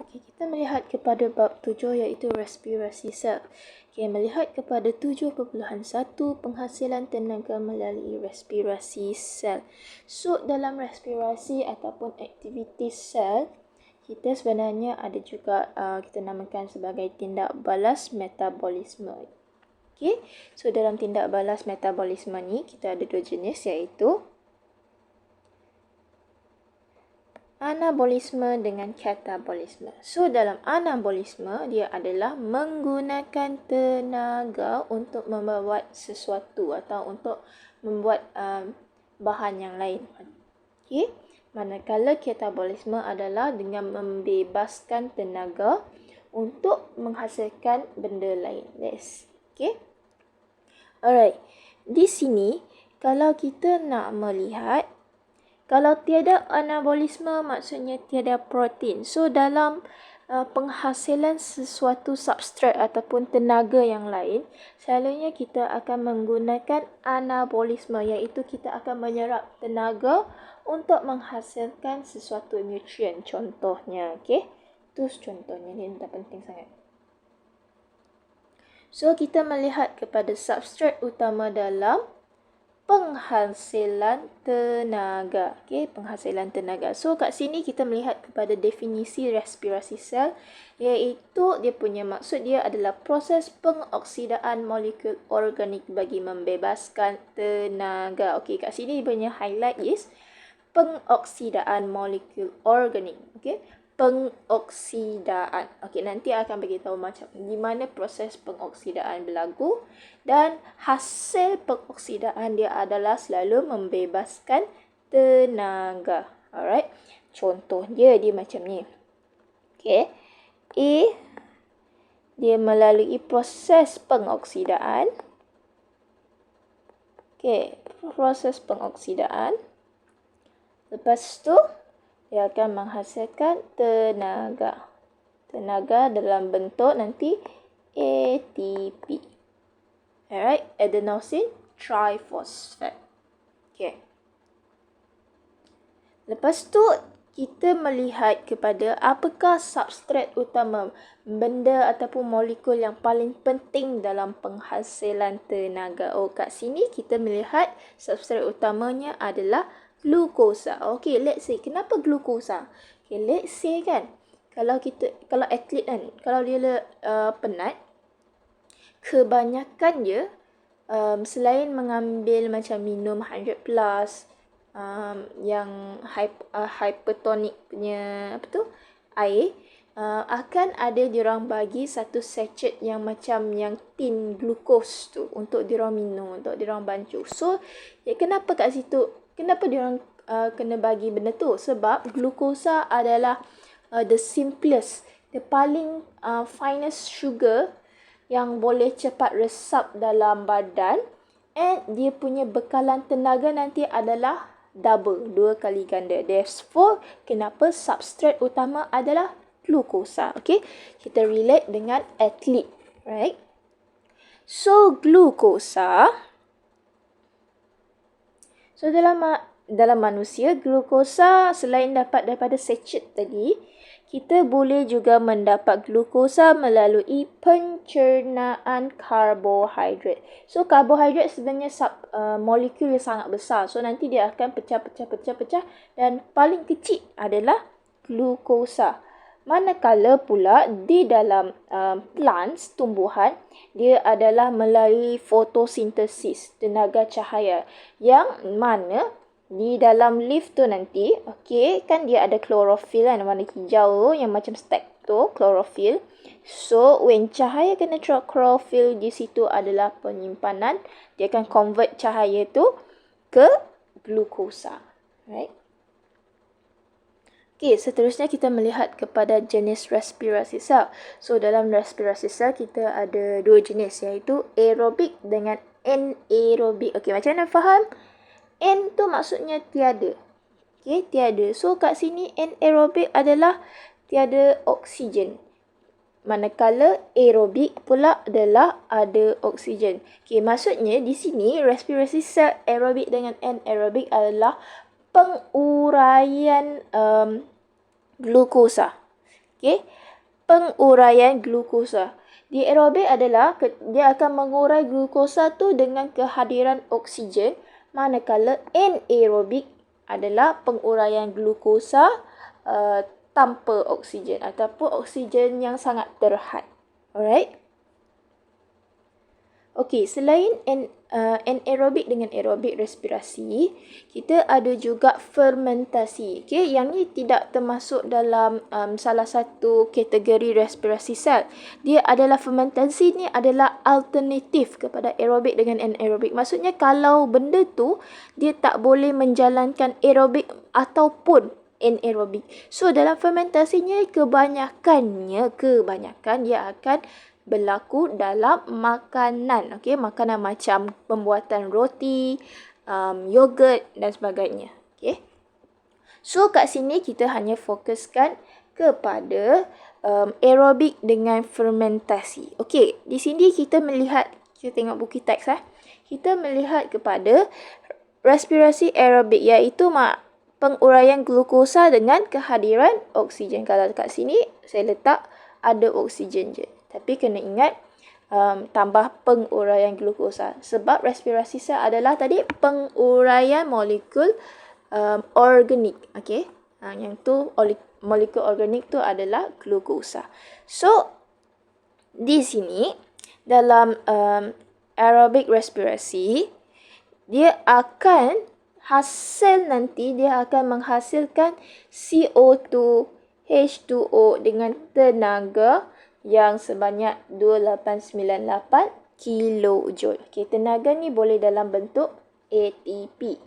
Okay, kita melihat kepada bab 7 iaitu respirasi sel. Okay, melihat kepada 7.1 penghasilan tenaga melalui respirasi sel. So, dalam respirasi ataupun aktiviti sel, kita sebenarnya ada juga kita namakan sebagai tindak balas metabolisme. Okay, so dalam tindak balas metabolisme ni, kita ada dua jenis iaitu anabolisme dengan katabolisme. So, dalam anabolisme, dia adalah menggunakan tenaga untuk membuat sesuatu atau untuk membuat bahan yang lain. Okay? Manakala katabolisme adalah dengan membebaskan tenaga untuk menghasilkan benda lain. Okay? Alright. Di sini, kalau kita nak melihat, kalau tiada anabolisme maksudnya tiada protein. So dalam penghasilan sesuatu substrat ataupun tenaga yang lain, selalunya kita akan menggunakan anabolisme iaitu kita akan menyerap tenaga untuk menghasilkan sesuatu nutrien. Contohnya, okey. Itu contohnya, ini tak penting sangat. So kita melihat kepada substrat utama dalam penghasilan tenaga. Okay, penghasilan tenaga. So, kat sini kita melihat kepada definisi respirasi sel, iaitu dia punya maksud dia adalah proses pengoksidaan molekul organik bagi membebaskan tenaga. Okay, kat sini dia punya highlight is pengoksidaan molekul organik. Okay, pengoksidaan. Okey, nanti akan beritahu macam di mana proses pengoksidaan berlaku dan hasil pengoksidaan dia adalah selalu membebaskan tenaga. Alright. Contoh dia macam ni. Okey. A dia melalui proses pengoksidaan. Okey, proses pengoksidaan. Lepas tu dia akan menghasilkan tenaga. Tenaga dalam bentuk nanti ATP. Alright, adenosine triphosphate. Okay. Lepas tu, kita melihat kepada apakah substrat utama, benda ataupun molekul yang paling penting dalam penghasilan tenaga. Oh, kat sini kita melihat substrat utamanya adalah glukosa. Okay, let's say, kenapa glukosa? Okay, let's say kan, kalau atlet kan, kalau dia penat, kebanyakan dia, selain mengambil macam minum 100 plus, yang hypertonic punya, air, akan ada diorang bagi satu sachet yang macam yang tin glukos tu untuk diorang minum, untuk diorang bancuh. So, kenapa kat situ, kenapa diorang kena bagi benda tu? Sebab glukosa adalah the simplest, the paling finest sugar yang boleh cepat resap dalam badan, and dia punya bekalan tenaga nanti adalah double, 2 kali ganda. Therefore, kenapa substrat utama adalah glukosa. Okay, kita relate dengan atlet, right? So, glukosa, so dalam manusia, glukosa selain dapat daripada sachet tadi, kita boleh juga mendapat glukosa melalui pencernaan karbohidrat. So, karbohidrat sebenarnya molekul yang sangat besar. So, nanti dia akan pecah dan paling kecil adalah glukosa. Manakala pula di dalam plants, tumbuhan, dia adalah melalui fotosintesis, tenaga cahaya, yang mana di dalam leaf tu nanti, okey, kan dia ada klorofil kan, warna hijau yang macam stack tu, klorofil. So, when cahaya kena klorofil, di situ adalah penyimpanan, dia akan convert cahaya tu ke glukosa. Right? Okay, seterusnya kita melihat kepada jenis respirasi sel. So, dalam respirasi sel kita ada dua jenis, iaitu aerobik dengan anaerobik. Okay, macam mana faham? N tu maksudnya tiada. Okay, tiada. So, kat sini anaerobik adalah tiada oksigen. Manakala aerobik pula adalah ada oksigen. Okay, maksudnya di sini respirasi sel aerobik dengan anaerobik adalah penguraian glukosa. Okey, penguraian glukosa. Di aerobik adalah dia akan mengurai glukosa tu dengan kehadiran oksigen, manakala anaerobik adalah penguraian glukosa tanpa oksigen ataupun oksigen yang sangat terhad. Alright? Okey, selain anaerobik dengan aerobik respirasi, kita ada juga fermentasi. Okey, yang ni tidak termasuk dalam salah satu kategori respirasi sel. Dia adalah fermentasi ni adalah alternatif kepada aerobik dengan anaerobik. Maksudnya kalau benda tu dia tak boleh menjalankan aerobik ataupun anaerobik. So dalam fermentasinya kebanyakan dia akan berlaku dalam makanan. Okey, makanan macam pembuatan roti, yogurt dan sebagainya. Okey. So kat sini kita hanya fokuskan kepada aerobik dengan fermentasi. Okey, di sini kita melihat, kita tengok buku teks kita melihat kepada respirasi aerobik, iaitu penguraian glukosa dengan kehadiran oksigen. Kalau kat sini saya letak ada oksigen je. Tapi kena ingat tambah penguraian glukosa. Sebab respirasi sel adalah tadi penguraian molekul organik. Okay? Yang tu molekul organik tu adalah glukosa. So, di sini dalam aerobic respirasi, dia akan menghasilkan CO2, H2O dengan tenaga yang sebanyak 2898 kilojoule. Okay, tenaga ni boleh dalam bentuk ATP.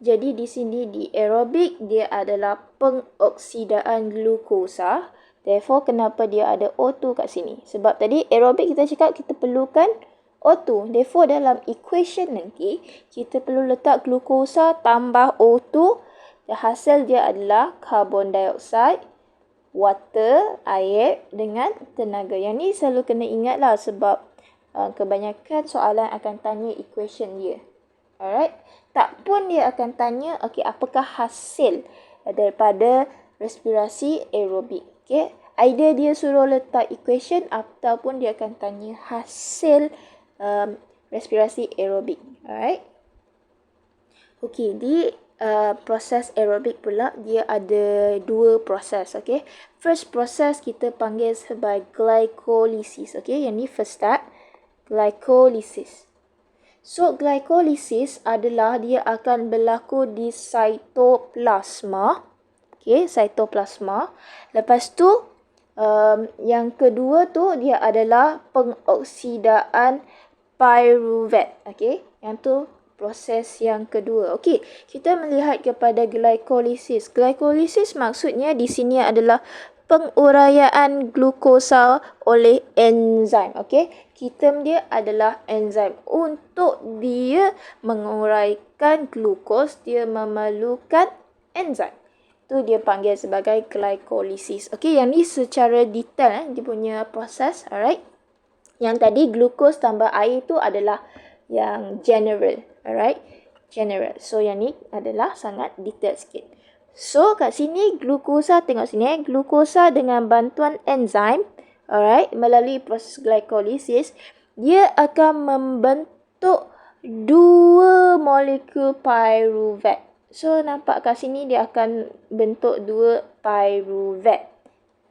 Jadi di sini di aerobik dia adalah pengoksidaan glukosa. Therefore kenapa dia ada O2 kat sini? Sebab tadi aerobik kita cakap kita perlukan O2. Therefore dalam equation nanti kita perlu letak glukosa tambah O2. Hasil dia adalah karbon dioksida, water, air dengan tenaga. Yang ni selalu kena ingat lah sebab kebanyakan soalan akan tanya equation dia. Alright. Tak pun dia akan tanya, okay, apakah hasil daripada respirasi aerobik. Okay. Either dia suruh letak equation ataupun dia akan tanya hasil respirasi aerobik. Alright. Okay, di proses aerobik pula dia ada dua proses. Okay. First proses kita panggil sebagai glycolysis. Okay, yang ni first step, glycolysis. So glycolysis adalah dia akan berlaku di cytoplasma. Okay, cytoplasma. Lepas tu yang kedua tu dia adalah pengoksidaan pyruvate. Okay, yang tu proses yang kedua. Okey, kita melihat kepada glycolysis. Glycolysis maksudnya di sini adalah penguraian glukosa oleh enzim. Okey, term dia adalah enzim. Untuk dia menguraikan glukos, dia memerlukan enzim. Itu dia panggil sebagai glycolysis. Okey, yang ni secara detail dia punya proses, alright. Yang tadi glukos tambah air tu adalah yang general. Alright, general. So yang ni adalah sangat detail sikit. So kat sini glukosa, tengok sini glukosa dengan bantuan enzim, alright, melalui proses glycolysis, dia akan membentuk dua molekul pyruvate. So nampak kat sini dia akan bentuk dua pyruvate.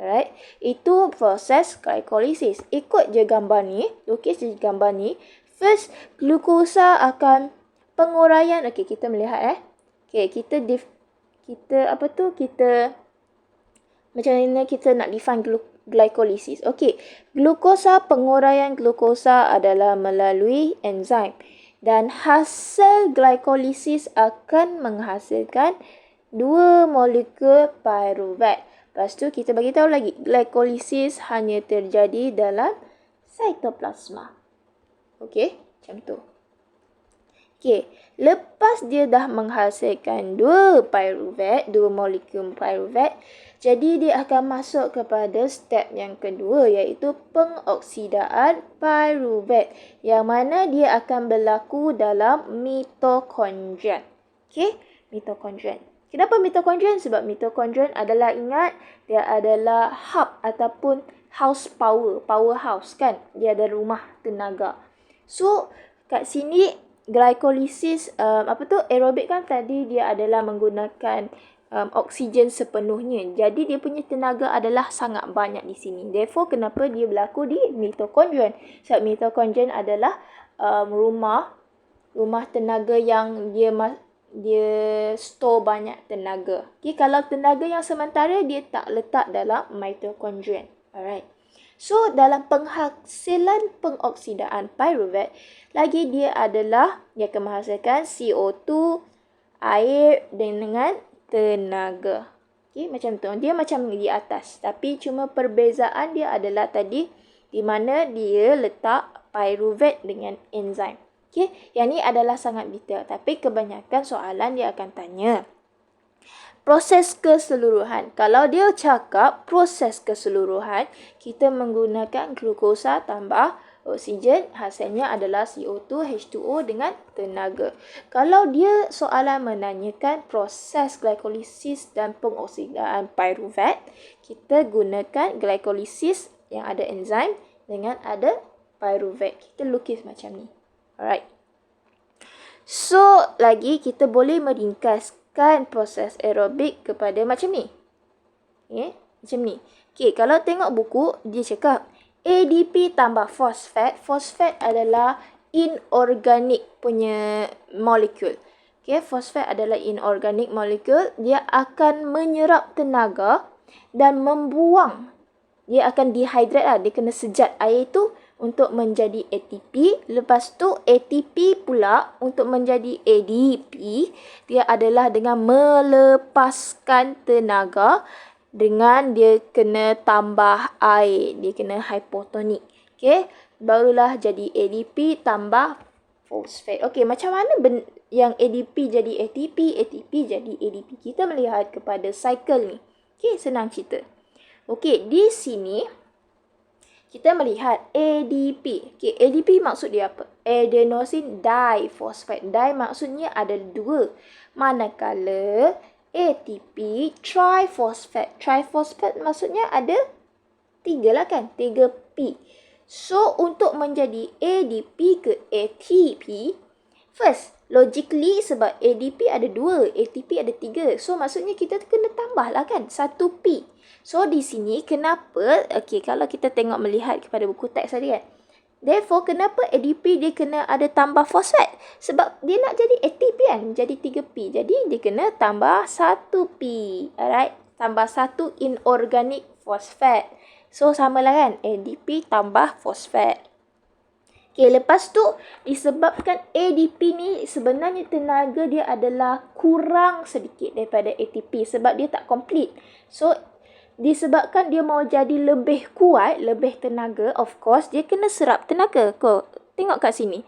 Alright, itu proses glycolysis. Ikut je gambar ni, lukis je gambar ni. First, glukosa akan penguraian. Okey, kita melihat Okey, kita macam mana kita nak define glycolysis. Okey, glukosa, penguraian glukosa adalah melalui enzim dan hasil glycolysis akan menghasilkan dua molekul pyruvate. Lepas tu kita bagi tahu lagi, glycolysis hanya terjadi dalam cytoplasma. Okey, macam tu. Okey, lepas dia dah menghasilkan dua molekul pyruvate, jadi dia akan masuk kepada step yang kedua, iaitu pengoksidaan pyruvate, yang mana dia akan berlaku dalam mitokondrian. Okey, mitokondrian. Kenapa mitokondrian? Sebab mitokondrian adalah, ingat, dia adalah hub ataupun house powerhouse kan. Dia ada rumah tenaga. So, kat sini glycolysis aerobik kan tadi dia adalah menggunakan oksigen sepenuhnya. Jadi dia punya tenaga adalah sangat banyak di sini. Therefore, kenapa dia berlaku di mitokondrian? Sebab mitokondrian adalah rumah tenaga yang dia store banyak tenaga. Okay, kalau tenaga yang sementara dia tak letak dalam mitokondrian. Alright. So, dalam penghasilan pengoksidaan pyruvate, lagi dia akan menghasilkan CO2, air dengan tenaga. Okay, macam tu. Dia macam di atas. Tapi cuma perbezaan dia adalah tadi di mana dia letak pyruvate dengan enzim. Okay, yang ni adalah sangat detail. Tapi kebanyakan soalan dia akan tanya proses keseluruhan. Kalau dia cakap proses keseluruhan, kita menggunakan glukosa tambah oksigen, hasilnya adalah CO2, H2O dengan tenaga. Kalau dia soalan menanyakan proses glycolysis dan pengoksidaan pyruvate, kita gunakan glycolysis yang ada enzim dengan ada pyruvate. Kita lukis macam ni. Alright. So, lagi kita boleh meringkaskan proses aerobik kepada macam ni. Okay, macam ni. Okay, kalau tengok buku, dia cakap ADP tambah fosfat. Fosfat adalah inorganik punya molekul. Okay, fosfat adalah inorganik molekul. Dia akan menyerap tenaga dan membuang. Dia akan dehydrate lah. Dia kena sejat air tu untuk menjadi ATP. Lepas tu ATP pula untuk menjadi ADP. Dia adalah dengan melepaskan tenaga dengan dia kena tambah air. Dia kena hypotonik. Okay. Barulah jadi ADP tambah fosfat. Okay, macam mana yang ADP jadi ATP, ATP jadi ADP. Kita melihat kepada cycle ni. Okay, senang cerita. Okay, di sini kita melihat ADP. Okay, ADP maksud dia apa? Adenosine diphosphate. Di maksudnya ada 2. Manakala ATP triphosphate. Triphosphate maksudnya ada 3 lah kan? 3P. So, untuk menjadi ADP ke ATP, first, logically sebab ADP ada 2, ATP ada 3. So, maksudnya kita kena tambah lah kan? 1P. So, di sini kenapa, okay, kalau kita tengok melihat kepada buku teks tadi kan. Therefore, kenapa ADP dia kena ada tambah fosfat? Sebab dia nak jadi ATP kan, jadi 3P. Jadi, dia kena tambah 1P. Alright, tambah 1 inorganic fosfat. So, samalah kan, ADP tambah fosfat. Okay, lepas tu, disebabkan ADP ni sebenarnya tenaga dia adalah kurang sedikit daripada ATP sebab dia tak complete. So, disebabkan dia mau jadi lebih kuat, lebih tenaga, of course, dia kena serap tenaga. Kau tengok kat sini.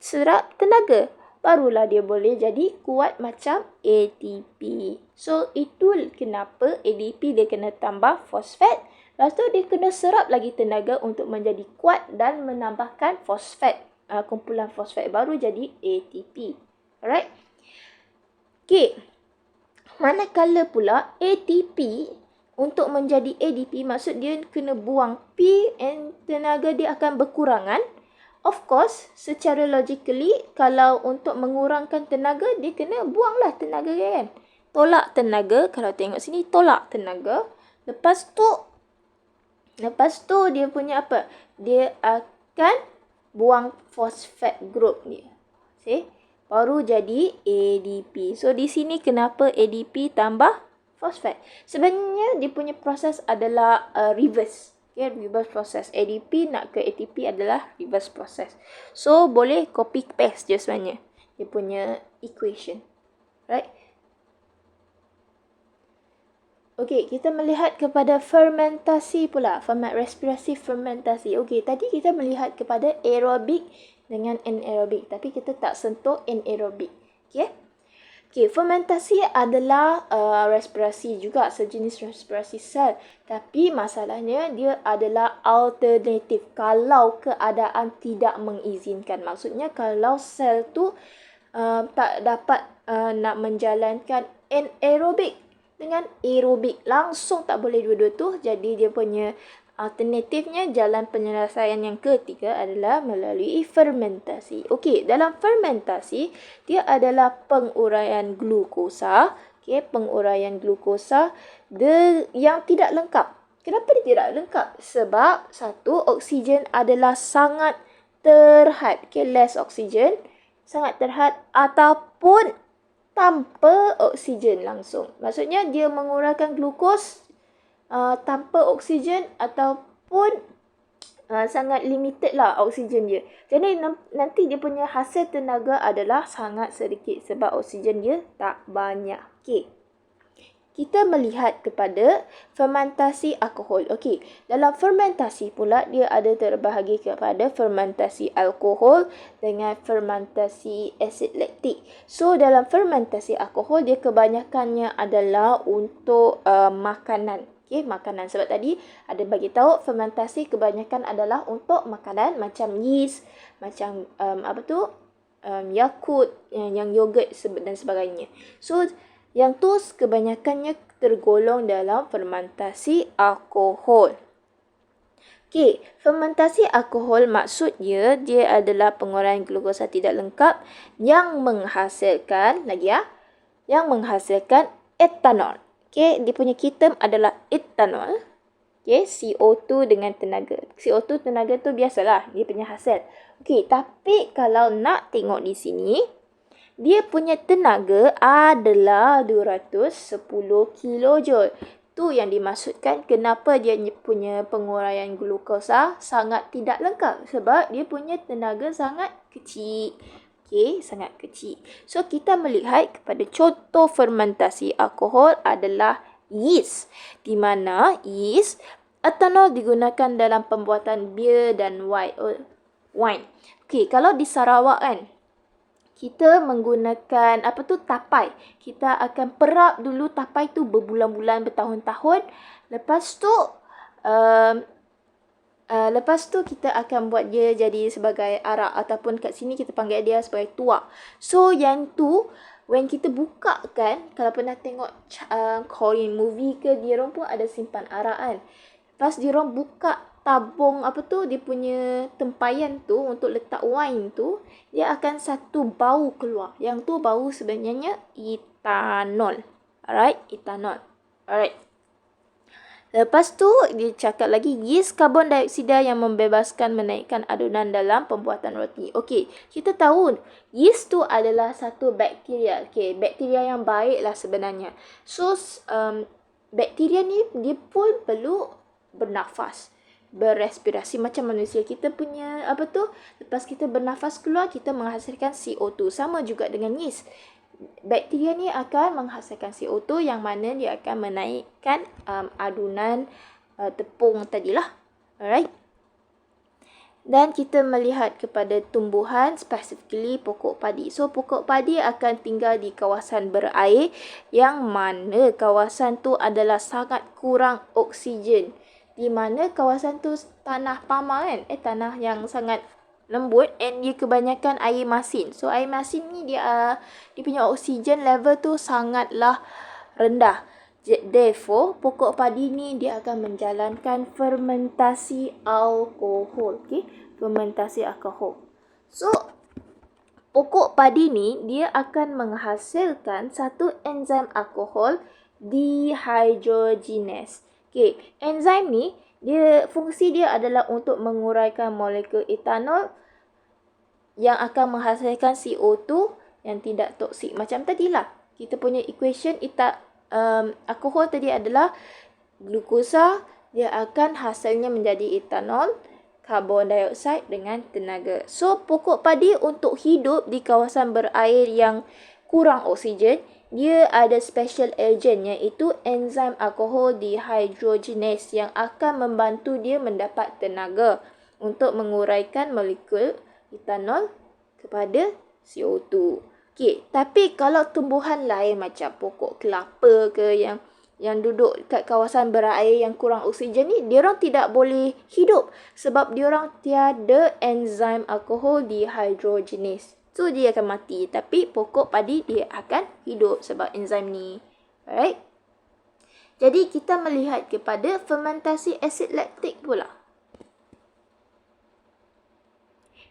Serap tenaga. Barulah dia boleh jadi kuat macam ATP. So, itu kenapa ADP dia kena tambah fosfat. Lepas tu, dia kena serap lagi tenaga untuk menjadi kuat dan menambahkan fosfat. Kumpulan fosfat baru jadi ATP. Alright? Okay. Manakala pula ATP untuk menjadi ADP, maksud dia kena buang P and tenaga dia akan berkurangan. Of course, secara logically, kalau untuk mengurangkan tenaga, dia kena buanglah tenaga kan. Tolak tenaga, kalau tengok sini, tolak tenaga. Lepas tu dia punya apa? Dia akan buang fosfat group dia. See? Baru jadi ADP. So, di sini kenapa ADP tambah fosfat? Sebenarnya dia punya proses adalah reverse. Okay, reverse proses. ADP nak ke ATP adalah reverse proses. So, boleh copy paste je sebenarnya. Dia punya equation. Right? Okay, kita melihat kepada fermentasi pula. Respirasi fermentasi. Okay, tadi kita melihat kepada aerobik dengan anaerobik. Tapi kita tak sentuh anaerobik. Okay? Okay, fermentasi adalah respirasi juga, sejenis respirasi sel. Tapi masalahnya dia adalah alternatif kalau keadaan tidak mengizinkan. Maksudnya kalau sel tu tak dapat nak menjalankan anaerobik dengan aerobik. Langsung tak boleh dua-dua tu. Jadi dia punya alternatifnya, jalan penyelesaian yang ketiga adalah melalui fermentasi. Okey, dalam fermentasi, dia adalah penguraian glukosa. Okey, penguraian glukosa yang tidak lengkap. Kenapa dia tidak lengkap? Sebab satu, oksigen adalah sangat terhad. Okey, less oksigen, sangat terhad ataupun tanpa oksigen langsung. Maksudnya dia menguraikan glukos tanpa oksigen ataupun sangat limited lah oksigen dia. Jadi nanti dia punya hasil tenaga adalah sangat sedikit sebab oksigen dia tak banyak. Okey. Kita melihat kepada fermentasi alkohol. Okey, dalam fermentasi pula dia ada terbahagi kepada fermentasi alkohol dengan fermentasi asid laktik. So dalam fermentasi alkohol dia kebanyakannya adalah untuk makanan. Okey, makanan. Sebab tadi ada bagi tahu fermentasi kebanyakan adalah untuk makanan macam yeast, macam Yakult, yang yogurt dan sebagainya. So yang tu kebanyakannya tergolong dalam fermentasi alkohol. Okey, fermentasi alkohol maksudnya dia adalah penguraian glukosa tidak lengkap yang menghasilkan etanol. Okey, dia punya kitam adalah etanol. Okey, CO2 dengan tenaga. CO2 tenaga tu biasalah dia punya hasil. Okey, tapi kalau nak tengok di sini, dia punya tenaga adalah 210 kilojoule. Tu yang dimaksudkan kenapa dia punya penguraian glukosa sangat tidak lengkap. Sebab dia punya tenaga sangat kecil. Okey, sangat kecil. So, kita melihat kepada contoh fermentasi alkohol adalah yeast. Di mana yeast, etanol digunakan dalam pembuatan bir dan wine. Okey, kalau di Sarawak kan, kita menggunakan tapai. Kita akan perap dulu tapai tu berbulan-bulan, bertahun-tahun. Lepas tu kita akan buat dia jadi sebagai arak ataupun kat sini kita panggil dia sebagai tuak. So yang tu when kita buka kan, kalau pernah tengok Korean movie ke, dia orang pun ada simpan arak kan. Lepas dia orang buka tabung dia punya tempayan tu untuk letak wine tu, dia akan satu bau keluar. Yang tu bau sebenarnya etanol. Alright, etanol. Alright. Lepas tu dia cakap lagi yeast karbon dioksida yang membebaskan menaikkan adunan dalam pembuatan roti. Okey, kita tahu yeast tu adalah satu bakteria. Okey, bakteria yang baik lah sebenarnya. So bakteria ni dia pun perlu bernafas, berrespirasi macam manusia. Kita punya lepas kita bernafas keluar, kita menghasilkan CO2. Sama juga dengan yeast. Bakteria ni akan menghasilkan CO2 yang mana dia akan menaikkan adunan tepung tadilah. Alright. Dan kita melihat kepada tumbuhan, specifically pokok padi. So pokok padi akan tinggal di kawasan berair yang mana kawasan tu adalah sangat kurang oksigen. Di mana kawasan tu tanah pama kan, tanah yang sangat lembut, and dia kebanyakan air masin. So air masin ni dia punya oksigen level tu sangatlah rendah. Therefore pokok padi ni dia akan menjalankan fermentasi alkohol. Okey, fermentasi alkohol. So pokok padi ni dia akan menghasilkan satu enzim alkohol dehydrogenase. Okey, enzim ni fungsi dia adalah untuk menguraikan molekul etanol yang akan menghasilkan CO2 yang tidak toksik. Macam tadilah, kita punya equation alkohol tadi adalah glukosa, dia akan hasilnya menjadi etanol, karbon dioksida dengan tenaga. So, pokok padi untuk hidup di kawasan berair yang kurang oksigen, dia ada special agent iaitu enzim alkohol dehydrogenase yang akan membantu dia mendapat tenaga untuk menguraikan molekul etanol kepada CO2. Okey, tapi kalau tumbuhan lain macam pokok kelapa ke yang duduk kat kawasan berair yang kurang oksigen ni, diorang tidak boleh hidup sebab diorang tiada enzim alkohol dehydrogenase. So dia akan mati. Tapi pokok padi dia akan hidup sebab enzim ni. Alright. Jadi kita melihat kepada fermentasi asid laktik pula.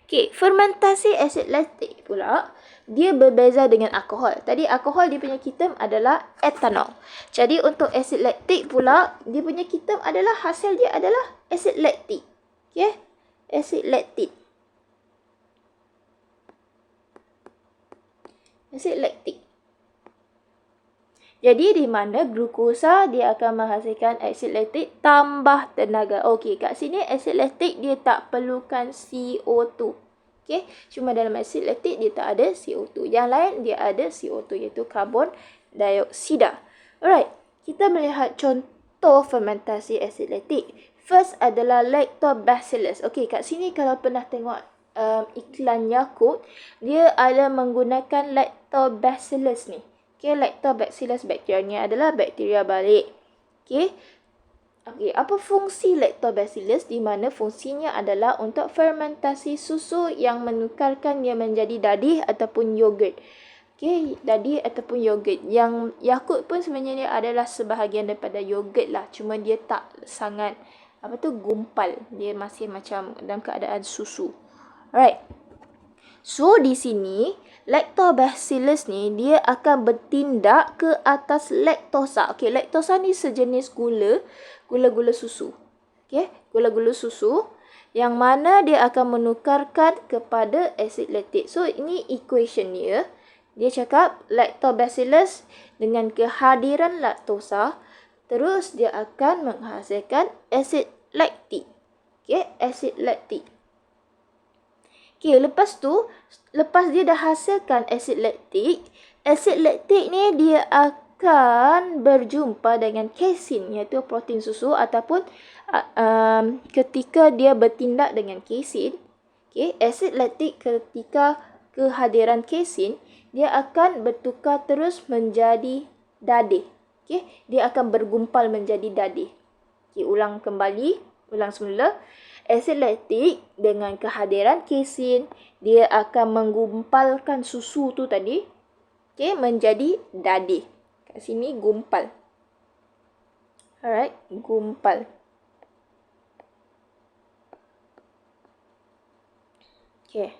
Okey, fermentasi asid laktik pula, dia berbeza dengan alkohol. Tadi alkohol dia punya kitam adalah etanol. Jadi untuk asid laktik pula, dia punya kitam adalah hasil dia adalah asid laktik. Okey? Asid laktik. Asid laktik. Jadi di mana glukosa dia akan menghasilkan asid laktik tambah tenaga. Okey, kat sini asid laktik dia tak perlukan CO2. Okey, cuma dalam asid laktik dia tak ada CO2. Yang lain dia ada CO2 iaitu karbon dioksida. Alright, kita melihat contoh fermentasi asid laktik. First adalah lactobacillus. Okey, kat sini kalau pernah tengok iklan Yakult, dia ada menggunakan lactobacillus ni. Okey, lactobacillus bakteria ni adalah bakteria balik. Okey. Okey, apa fungsi lactobacillus? Di mana fungsinya adalah untuk fermentasi susu yang menukarkannya menjadi dadih ataupun yogurt. Okey, dadih ataupun yogurt. Yang Yakult pun sebenarnya dia adalah sebahagian daripada yogurt lah. Cuma dia tak sangat gumpal. Dia masih macam dalam keadaan susu. Alright. So di sini lactobacillus ni dia akan bertindak ke atas laktosa. Okey, laktosa ni sejenis gula-gula susu. Okey, gula-gula susu yang mana dia akan menukarkan kepada asid laktik. So ini equation dia. Dia cakap lactobacillus dengan kehadiran laktosa terus dia akan menghasilkan asid laktik. Okey, asid laktik. Okey, lepas dia dah hasilkan asid laktik ni dia akan berjumpa dengan keisin iaitu protein susu ataupun ketika dia bertindak dengan keisin, okey, asid laktik ketika kehadiran keisin dia akan bertukar terus menjadi dadih. Okey, dia akan bergumpal menjadi dadih. Okey, ulang semula. Asid laktik dengan kehadiran keisin, dia akan menggumpalkan susu tu tadi, okey, menjadi dadih. Kat sini gumpal. Alright, gumpal. Okey.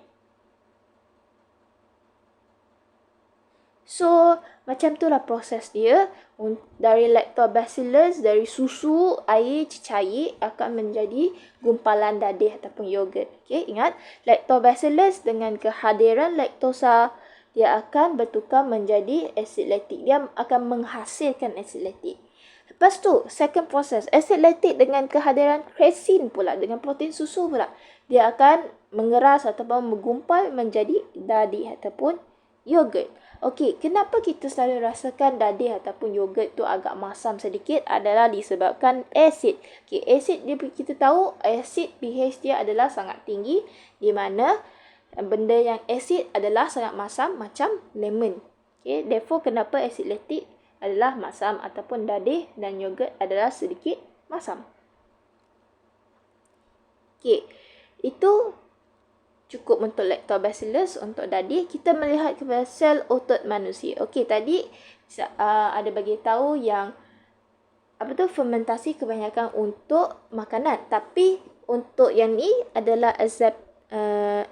So, macam tu lah proses dia. Dari lactobacillus, dari susu, air cecair akan menjadi gumpalan dadih ataupun yogurt. Okey, ingat. Lactobacillus dengan kehadiran laktosa, dia akan bertukar menjadi asid laktik. Dia akan menghasilkan asid laktik. Lepas tu, second proses. Asid laktik dengan kehadiran keisin pula, dengan protein susu pula. Dia akan mengeras ataupun menggumpal menjadi dadih ataupun yogurt. Okey, kenapa kita selalu rasakan dadih ataupun yogurt tu agak masam sedikit adalah disebabkan asid. Okey, asid dia kita tahu asid pH dia adalah sangat tinggi di mana benda yang asid adalah sangat masam macam lemon. Okey, therefore kenapa asid laktik adalah masam ataupun dadih dan yogurt adalah sedikit masam. Okey, itu cukup untuk lactobacillus, untuk dadih. Kita melihat kepada sel otot manusia. Okey, tadi ada bagi tahu yang fermentasi kebanyakan untuk makanan, tapi untuk yang ni adalah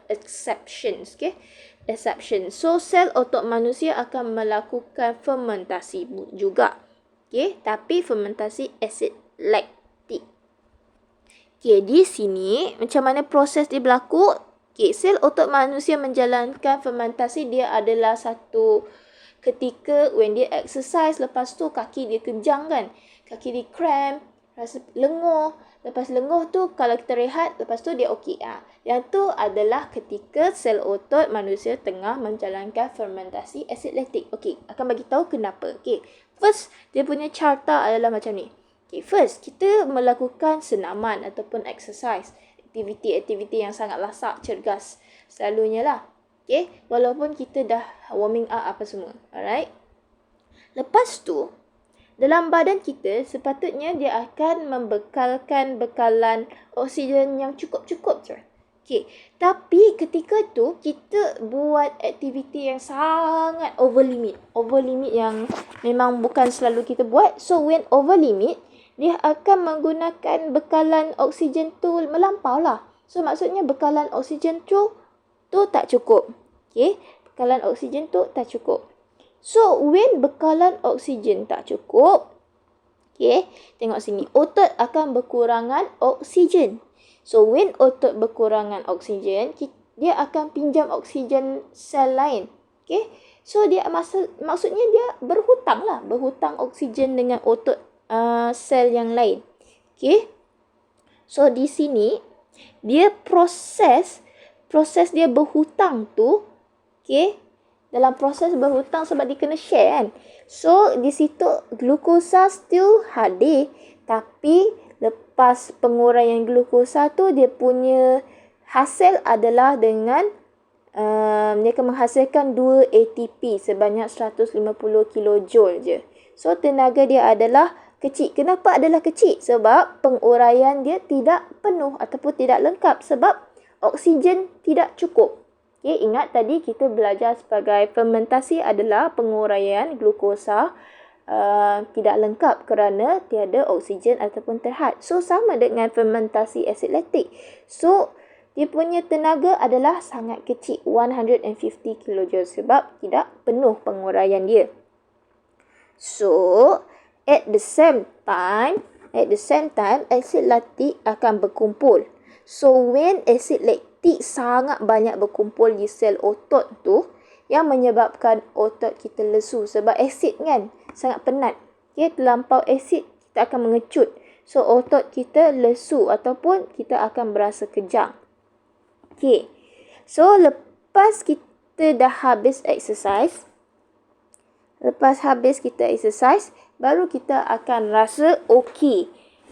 exceptions, okey. Exception. So sel otot manusia akan melakukan fermentasi juga. Okey, tapi fermentasi asid laktik. Okey, di sini macam mana proses dia berlaku? Okey, sel otot manusia menjalankan fermentasi dia adalah satu ketika when dia exercise, lepas tu kaki dia kejang kan. Kaki dia cramp, rasa lenguh. Lepas lenguh tu kalau kita rehat, lepas tu dia okey. Yang tu adalah ketika sel otot manusia tengah menjalankan fermentasi asid laktik. Okey, akan bagi tahu kenapa. Okey, first dia punya carta adalah macam ni. Okey, first kita melakukan senaman ataupun exercise. Aktiviti yang sangat lasak, cergas. Selalunya lah. Okay. Walaupun kita dah warming up apa semua. Alright. Lepas tu, dalam badan kita, sepatutnya dia akan membekalkan bekalan oksigen yang cukup-cukup je. Okey, tapi ketika tu kita buat aktiviti yang sangat over limit. Over limit yang memang bukan selalu kita buat. So when over limit, dia akan menggunakan bekalan oksigen tu melampau lah. So maksudnya bekalan oksigen tu tak cukup. Okey, bekalan oksigen tu tak cukup. So when bekalan oksigen tak cukup, okey, tengok sini, otot akan berkurangan oksigen. So, when otot berkurangan oksigen, dia akan pinjam oksigen sel lain. Okay? So, dia maksudnya dia berhutang lah. Berhutang oksigen dengan otot sel yang lain. Okay? So, di sini, dia proses dia berhutang tu, okay? Dalam proses berhutang sebab dia kena share kan. So, di situ glukosa still hadir. Tapi, lepas penguraian glukosa tu, dia punya hasil adalah dengan dia akan menghasilkan 2 ATP sebanyak 150 kJ je. So, tenaga dia adalah kecil. Kenapa adalah kecil? Sebab penguraian dia tidak penuh ataupun tidak lengkap sebab oksigen tidak cukup. Okay, ingat tadi kita belajar sebagai fermentasi adalah penguraian glukosa tidak lengkap kerana tiada oksigen ataupun terhad. So, sama dengan fermentasi asid laktik. So, dia punya tenaga adalah sangat kecil, 150 kJ sebab tidak penuh penguraian dia. So, at the same time, asid laktik akan berkumpul. So, when asid laktik sangat banyak berkumpul di sel otot tu, yang menyebabkan otot kita lesu sebab asid kan sangat penat. Okay, terlampau asid kita akan mengecut. So, otot kita lesu ataupun kita akan berasa kejang. Okay. So, lepas kita dah habis exercise, baru kita akan rasa okey.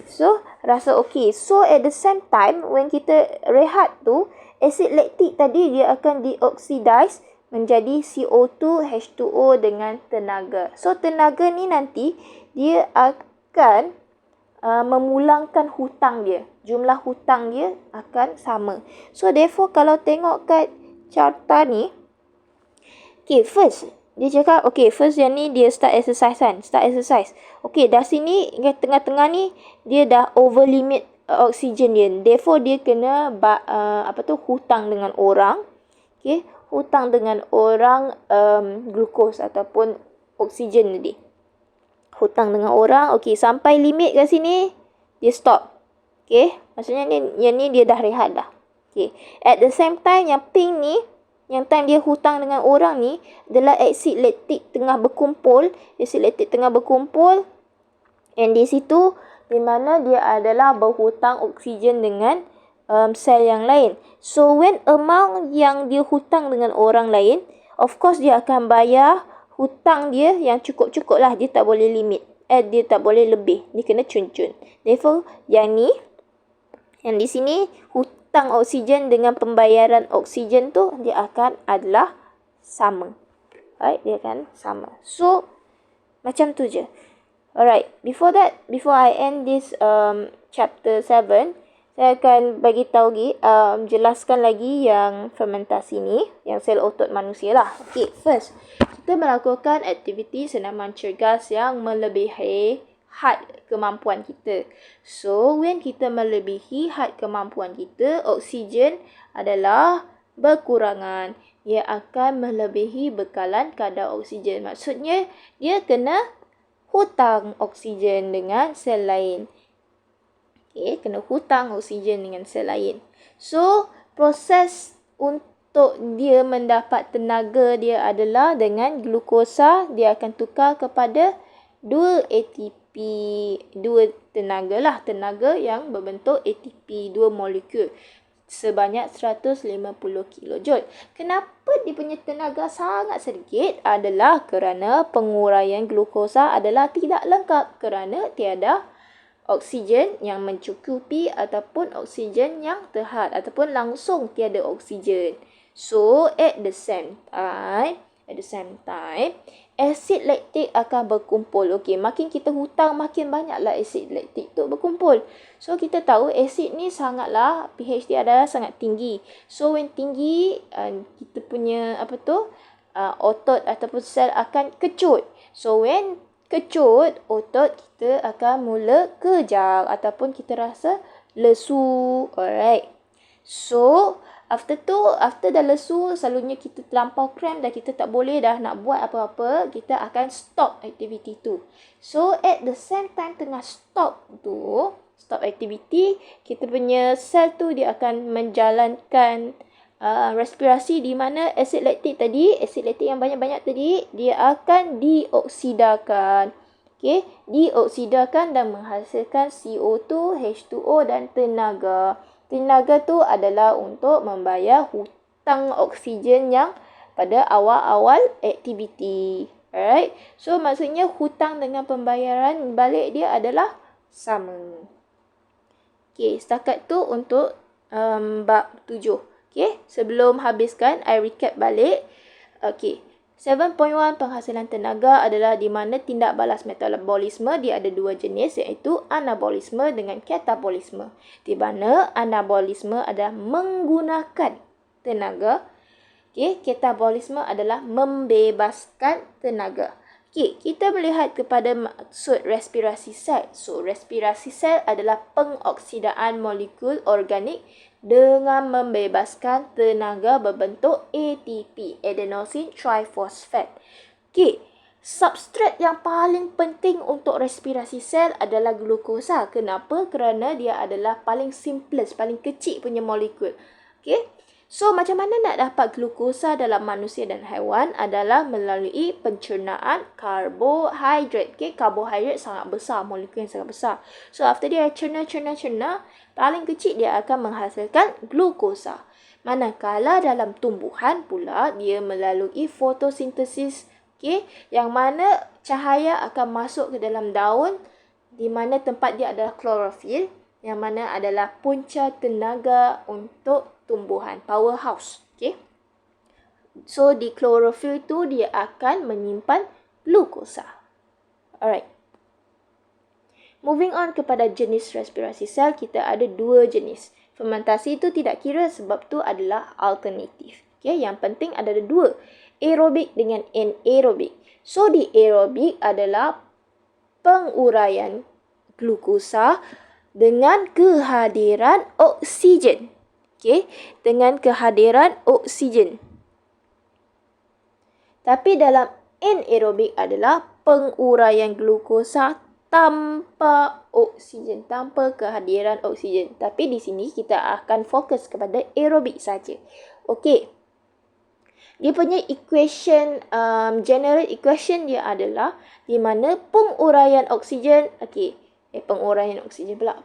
So, rasa okey. So, at the same time, when kita rehat tu, asid laktik tadi dia akan dioksidize menjadi CO2 H2O dengan tenaga. So, tenaga ni nanti dia akan memulangkan hutang dia. Jumlah hutang dia akan sama. So, therefore, kalau tengok kat carta ni, okay, first, dia cakap, okay, first yang ni dia start exercise kan. Okay, dah sini, tengah-tengah ni, dia dah over limit oksigen dia. Therefore, dia kena hutang dengan orang. Okay, hutang dengan orang glukos ataupun oksigen tadi. Hutang dengan orang. Okay, sampai limit kat sini, dia stop. Okay, maksudnya yang ni dia dah rehat dah. Okay, at the same time, yang pink ni, yang time dia hutang dengan orang ni, adalah asid laktik tengah berkumpul. And di situ, di mana dia adalah berhutang oksigen dengan sel yang lain. So, when amount yang dia hutang dengan orang lain, of course dia akan bayar hutang dia yang cukup-cukup lah. Dia tak boleh limit. Dia tak boleh lebih. Dia kena cun-cun. Therefore, yang di sini, hutang oksigen dengan pembayaran oksigen tu, dia akan adalah sama. Alright, dia akan sama. So, macam tu je. Alright, before I end this chapter 7, saya akan bagi tahu jelaskan lagi yang fermentasi ni, yang sel otot manusia lah. Okay, first, kita melakukan aktiviti senaman cergas yang melebihi had kemampuan kita. So, when kita melebihi had kemampuan kita, oksigen adalah berkurangan. Ia akan melebihi bekalan kadar oksigen. Maksudnya, dia kena hutang oksigen dengan sel lain. Okay, kena hutang oksigen dengan sel lain. So, proses untuk dia mendapat tenaga dia adalah dengan glukosa, dia akan tukar kepada 2 ATP, 2 tenaga lah. Tenaga yang berbentuk ATP, 2 molekul. Sebanyak 150 kJ. Kenapa dia punya tenaga sangat sedikit? Adalah kerana penguraian glukosa adalah tidak lengkap kerana tiada oksigen yang mencukupi ataupun oksigen yang terhad ataupun langsung tiada oksigen. So, at the same time, asid laktik akan berkumpul. Okey, makin kita hutang, makin banyaklah asid laktik tu berkumpul. So, kita tahu asid ni sangatlah, pH dia adalah sangat tinggi. So, when tinggi, kita punya otot ataupun sel akan kecut. So, when kecut, otot kita akan mula kejang ataupun kita rasa lesu. Alright. So, after dah lesu, selalunya kita terlampau cramp dan kita tak boleh dah nak buat apa-apa, kita akan stop aktiviti tu. So, at the same time tengah stop aktiviti, kita punya sel tu dia akan menjalankan respirasi di mana asid laktik yang banyak-banyak tadi, dia akan dioksidakan. Okey, dioksidakan dan menghasilkan CO2, H2O dan tenaga. Tenaga tu adalah untuk membayar hutang oksigen yang pada awal-awal aktiviti. Alright. So, maksudnya hutang dengan pembayaran balik dia adalah sama. Okay, setakat tu untuk bab 7. Okay, sebelum habiskan, I recap balik. Okay, 7.1 penghasilan tenaga adalah di mana tindak balas metabolisme dia ada dua jenis, iaitu anabolisme dengan katabolisme. Di mana anabolisme adalah menggunakan tenaga, katabolisme adalah membebaskan tenaga. Kita melihat kepada maksud respirasi sel. So, respirasi sel adalah pengoksidaan molekul organik dengan membebaskan tenaga berbentuk ATP, adenosine triphosphate. Substrat yang paling penting untuk respirasi sel adalah glukosa. Kenapa? Kerana dia adalah paling simplest, paling kecil punya molekul. So, macam mana nak dapat glukosa dalam manusia dan haiwan adalah melalui pencernaan karbohidrat. Karbohidrat sangat besar, molekul yang sangat besar. So, after dia cerna, paling kecil dia akan menghasilkan glukosa. Manakala dalam tumbuhan pula, dia melalui fotosintesis, yang mana cahaya akan masuk ke dalam daun, di mana tempat dia adalah klorofil, yang mana adalah punca tenaga untuk tumbuhan, powerhouse. So, di klorofil tu dia akan menyimpan glukosa. Alright. Moving on kepada jenis respirasi sel, kita ada dua jenis. Fermentasi itu tidak kira sebab tu adalah alternatif. Yang penting ada dua, aerobik dengan anaerobik. So, di aerobik adalah penguraian glukosa dengan kehadiran oksigen. Dengan kehadiran oksigen. Tapi dalam anaerobik adalah penguraian glukosa tanpa oksigen, tanpa kehadiran oksigen. Tapi di sini kita akan fokus kepada aerobik saja. Dia punya equation, general equation dia adalah di mana penguraian oksigen,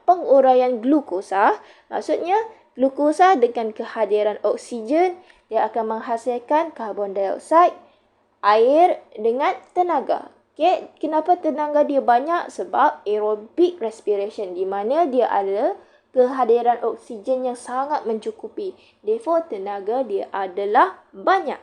penguraian glukosa, maksudnya glukosa dengan kehadiran oksigen, dia akan menghasilkan karbon dioksida, air dengan tenaga. Kenapa tenaga dia banyak? Sebab aerobic respiration, di mana dia ada kehadiran oksigen yang sangat mencukupi. Therefore, tenaga dia adalah banyak.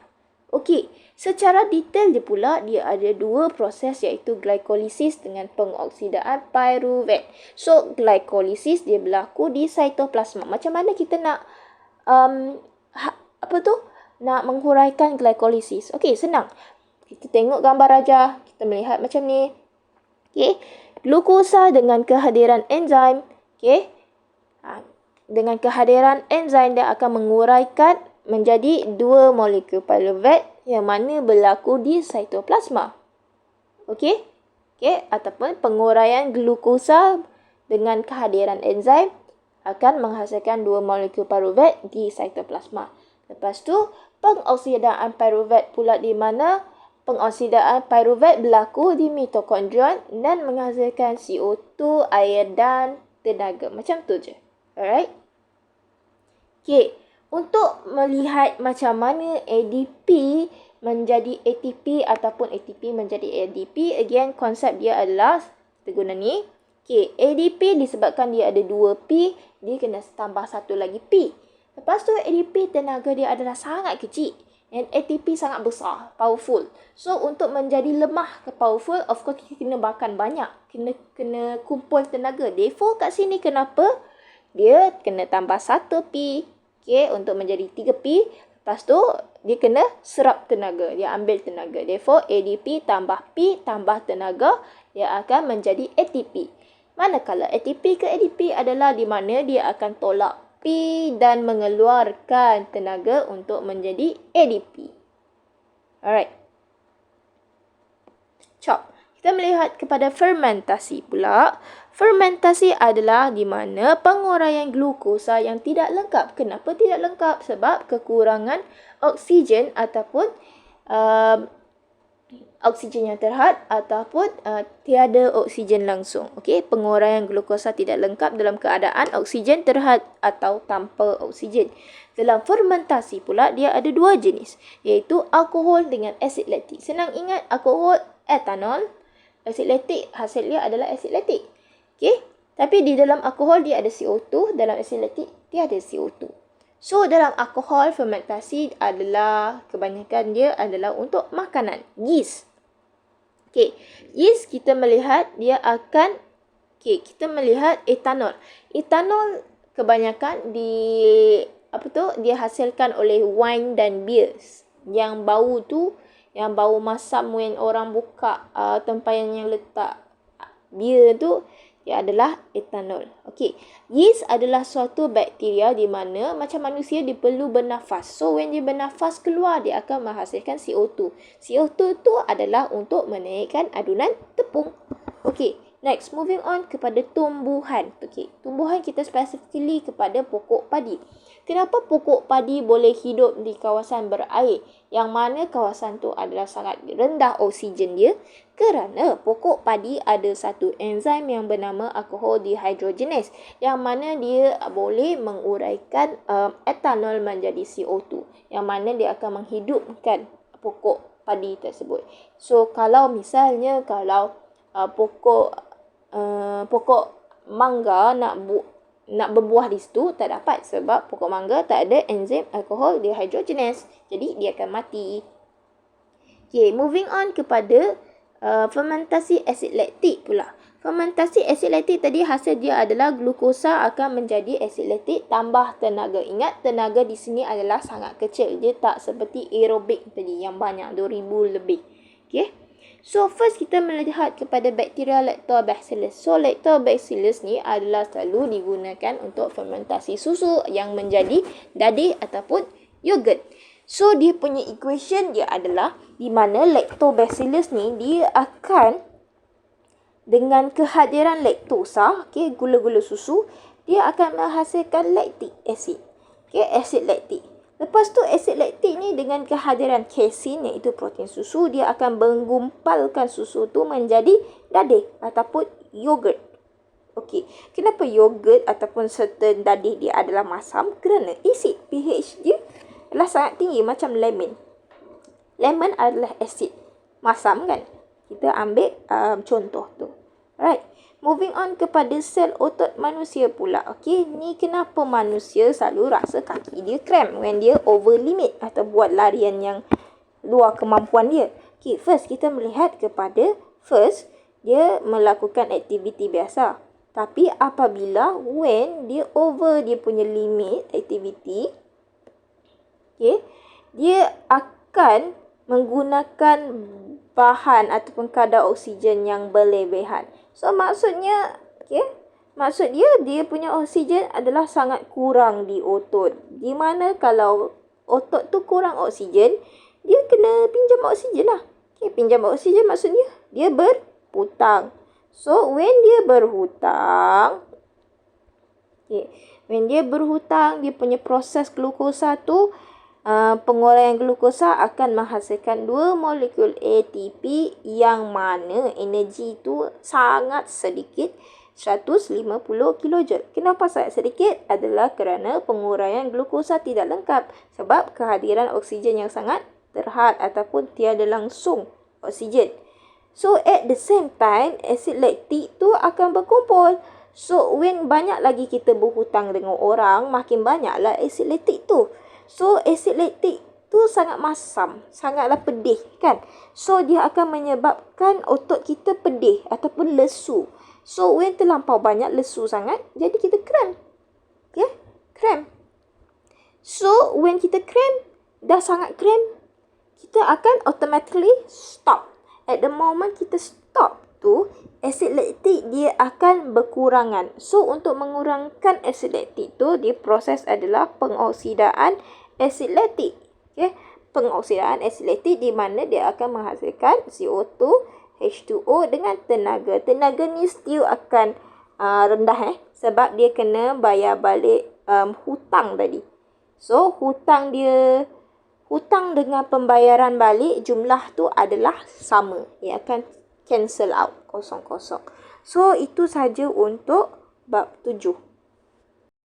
Secara detail dia pula, dia ada dua proses iaitu glikolisis dengan pengoksidaan pyruvate. So, glikolisis dia berlaku di sitoplasma. Macam mana kita nak nak menghuraikan glikolisis? Senang. Kita tengok gambar rajah, kita melihat macam ni. Glukosa dengan kehadiran enzim, dengan kehadiran enzim dia akan menguraikan menjadi dua molekul pyruvate yang mana berlaku di sitoplasma. Ataupun penguraian glukosa dengan kehadiran enzim akan menghasilkan dua molekul pyruvate di sitoplasma. Lepas tu, pengoksidaan pyruvate pula di mana pengoksidaan pyruvate berlaku di mitokondrion dan menghasilkan CO2, air dan tenaga. Macam tu je. Alright? Untuk melihat macam mana ADP menjadi ATP ataupun ATP menjadi ADP, again konsep dia adalah kita guna ni. ADP disebabkan dia ada 2 P, dia kena tambah satu lagi P. Lepas tu ADP tenaga dia adalah sangat kecil. And ATP sangat besar, powerful. So untuk menjadi lemah ke powerful, of course kita kena makan banyak, kena kumpul tenaga. Therefore kat sini kenapa dia kena tambah 1P, okay, untuk menjadi 3P. Lepas tu dia kena serap tenaga, dia ambil tenaga. Therefore ADP tambah P tambah tenaga, dia akan menjadi ATP. Manakala ATP ke ADP adalah di mana dia akan tolak P dan mengeluarkan tenaga untuk menjadi ADP. Alright. Chop. Kita melihat kepada fermentasi pula. Fermentasi adalah di mana penguraian glukosa yang tidak lengkap. Kenapa tidak lengkap? Sebab kekurangan oksigen ataupun oksigen yang terhad ataupun tiada oksigen langsung. Okey, penguraian glukosa tidak lengkap dalam keadaan oksigen terhad atau tanpa oksigen. Dalam fermentasi pula dia ada dua jenis, iaitu alkohol dengan asid laktik. Senang ingat, alkohol etanol, asid laktik hasilnya adalah asid laktik. Okey, tapi di dalam alkohol dia ada CO2, dalam asid laktik dia ada CO2. So dalam alkohol fermentasi adalah kebanyakan dia adalah untuk makanan, yeast. Okey, yeast kita melihat dia akan, kita melihat etanol. Etanol kebanyakan dia hasilkan oleh wine dan beers. Yang bau tu, yang bau masam when orang buka tempayan yang letak beer tu, dia adalah etanol. Okey, yeast adalah suatu bakteria di mana macam manusia dia perlu bernafas. So when dia bernafas keluar, dia akan menghasilkan CO2. CO2 tu adalah untuk menaikkan adunan tepung. Okey, next moving on kepada tumbuhan. Okey, tumbuhan kita specifically kepada pokok padi. Kenapa pokok padi boleh hidup di kawasan berair, yang mana kawasan tu adalah sangat rendah oksigen dia? Kerana pokok padi ada satu enzim yang bernama alkohol dehydrogenase, yang mana dia boleh menguraikan etanol menjadi CO2, yang mana dia akan menghidupkan pokok padi tersebut. So kalau misalnya pokok mangga nak berbuah di situ, tak dapat sebab pokok mangga tak ada enzim alkohol dehydrogenase. Jadi dia akan mati. Okay, moving on kepada fermentasi asid laktik pula. Fermentasi asid laktik tadi hasil dia adalah glukosa akan menjadi asid laktik tambah tenaga. Ingat, tenaga di sini adalah sangat kecil. Dia tak seperti aerobik tadi yang banyak, 2000 lebih. Okay. So first kita melihat kepada bakteria Lactobacillus. So Lactobacillus ni adalah selalu digunakan untuk fermentasi susu yang menjadi dadih ataupun yogurt. So dia punya equation dia adalah di mana Lactobacillus ni dia akan dengan kehadiran laktosa, okey, gula-gula susu, dia akan menghasilkan lactic acid. Okey, asid laktik. Lepas tu asid laktik ni dengan kehadiran casein iaitu protein susu, dia akan menggumpalkan susu tu menjadi dadih ataupun yogurt. Okey, kenapa yogurt ataupun certain dadih dia adalah masam? Kerana asid pH dia adalah sangat tinggi macam lemon. Lemon adalah asid masam kan? Kita ambil contoh tu. Alright. Moving on kepada sel otot manusia pula. Okey, ni kenapa manusia selalu rasa kaki dia cramp when dia over limit atau buat larian yang luar kemampuan dia. Okey, first kita melihat kepada dia melakukan aktiviti biasa. Tapi apabila when dia over dia punya limit aktiviti, okey, dia akan menggunakan bahan ataupun kadar oksigen yang berlebihan. So maksudnya, maksud dia punya oksigen adalah sangat kurang di otot. Di mana kalau otot tu kurang oksigen, dia kena pinjam oksigen lah. Okay, pinjam oksigen maksudnya dia berhutang. So when dia berhutang, dia punya proses glukosa tu, penguraian glukosa akan menghasilkan 2 molekul ATP yang mana energi itu sangat sedikit, 150 kJ. Kenapa sangat sedikit? Adalah kerana penguraian glukosa tidak lengkap sebab kehadiran oksigen yang sangat terhad ataupun tiada langsung oksigen. So at the same time, asid laktik tu akan berkumpul. So when banyak lagi kita berhutang dengan orang, makin banyaklah asid laktik tu. So asid laktik tu sangat masam, sangatlah pedih kan. So dia akan menyebabkan otot kita pedih ataupun lesu. So when terlampau banyak lesu sangat, jadi kita cramp. Okay? Cramp. So when kita cramp, dah sangat cramp, kita akan automatically stop. At the moment kita stop tu, asid laktik dia akan berkurangan. So untuk mengurangkan asid laktik tu, dia proses adalah pengoksidaan asid laktik. Okay? Pengoksidaan asid laktik di mana dia akan menghasilkan CO2, H2O dengan tenaga. Tenaga ni still akan rendah sebab dia kena bayar balik hutang tadi. So hutang dengan pembayaran balik jumlah tu adalah sama. Ia akan cancel out kosong-kosong. So itu saja untuk bab 7.